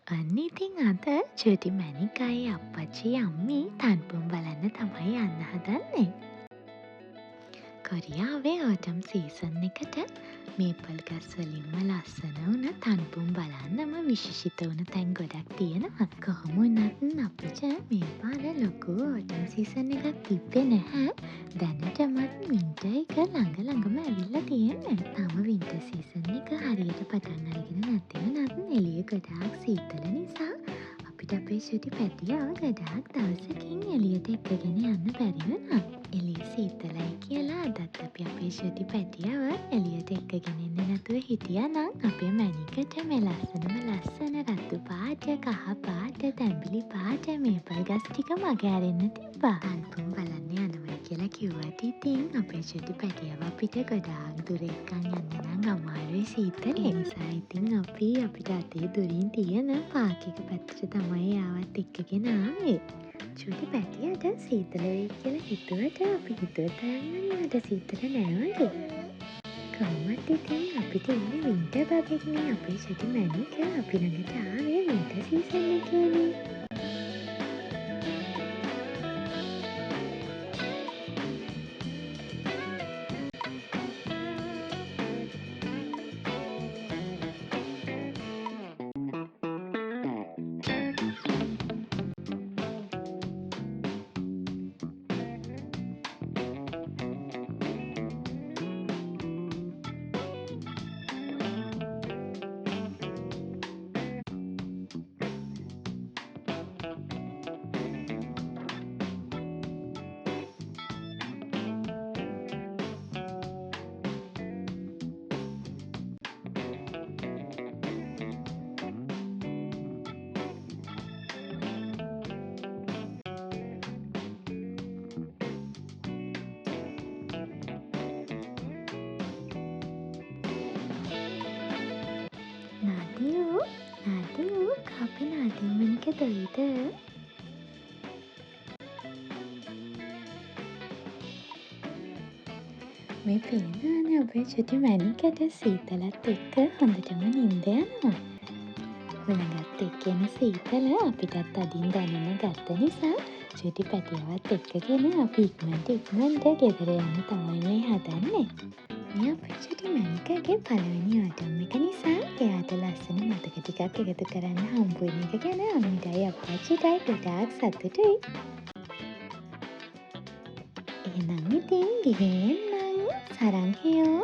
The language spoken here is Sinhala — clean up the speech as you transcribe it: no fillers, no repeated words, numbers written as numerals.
අන්න ඉතින් අද චුටි මැණිකයි අප්පච්චි අම්මි තන්පුම් බලන්න තමයි යන්න හදන්නේ. කොරියාවේ ඕටම් සීසන් එකට මේපල් ගස් වලින්ම ලස්සන වුණ තන්පුම් බලන්නම විශේෂිත වුණ තැන් ගොඩක් තියෙනවා. කොහොම වුණත් අපිට මේ පාර ලොකු ඕටම් සීසන් එකක් තිබ්බේ නැහැ. දැනටමත් වින්ටර් එක ළඟම ඇවිල්ලා තියෙන්නේ. තාම වින්ටර් සීසන් එක හරියට පටන් අරගෙන නැති වුණත් එළිය ගොඩාක් සීතල නිසා අපිට අපේ චුටි පැටියව ගොඩාක් දවසකින් එළියට එක්කගෙන යන්න බැරි වුණා. එළිය සීතලයි කියලා අදත් අපි අපේ චුටි පැටියව එළියට එක්කගෙන එන්නේ නැතුව හිටියානම් අපේ මැණිකට මේ ලස්සන රතු පාට, කහ පාට, තැඹිලි පාට මේපල් ගස් ටික මගේ අරින්න තිබ්බා. තන්පුම් බලන්න යනවා කියලා කිව්වට ඉතින් අපේ චුටි පැටියව අපිට ගොඩාක් දුර එක්කන් යන්න නම් අමාරුයි සීතලේ. ඒ නිසා ඉතින් අපි අපිට අතේ දුරින් තියෙන පාක් එක පැත්තට තමයි ආවත් එක්කගෙන ආවේ. චුටි පැටියට සීතල වෙයි කියලා හිතුවට අපි හිතුව තරම්ම මට සීතල නෑ වගේ. කොහොමත් ඉතින් අපිට ඉන්නේ වින්ටර් බබෙක්නේ. අපේ චුටි මැණික අපි ළඟට ආවේ වින්ටර් සීසන් එකේනේ. නාඩියෝ අපේ නාඩියෝ මැණික දොයිද? මේ පේනවනේ අපේ චුටි මැණිකට සීතලත් එක්ක හොඳටම නින්ද යනවා. හුළඟත් එක්ක එන සීතල අපිටත් අදින් දැනෙන්න ගත්ත නිසා චුටි පැටියවත් එක්කගෙන අපි ඉක්මනට ගෙදර යන්න තමයි මේ හදන්නේ. මේ අපේ චුටි මැණිකගේ පළවෙනි ඕටම් එක නිසා එයාට ලස්සන මතක ටිකක් එකතු කරන්න හම්බ වෙන එක ගැන අම්මිටයි අප්පච්චිටයි ගොඩාක් සතුටුයි. එහෙනම් ඉතින් ගිහින් එන්නම්. සරන් හියෝ.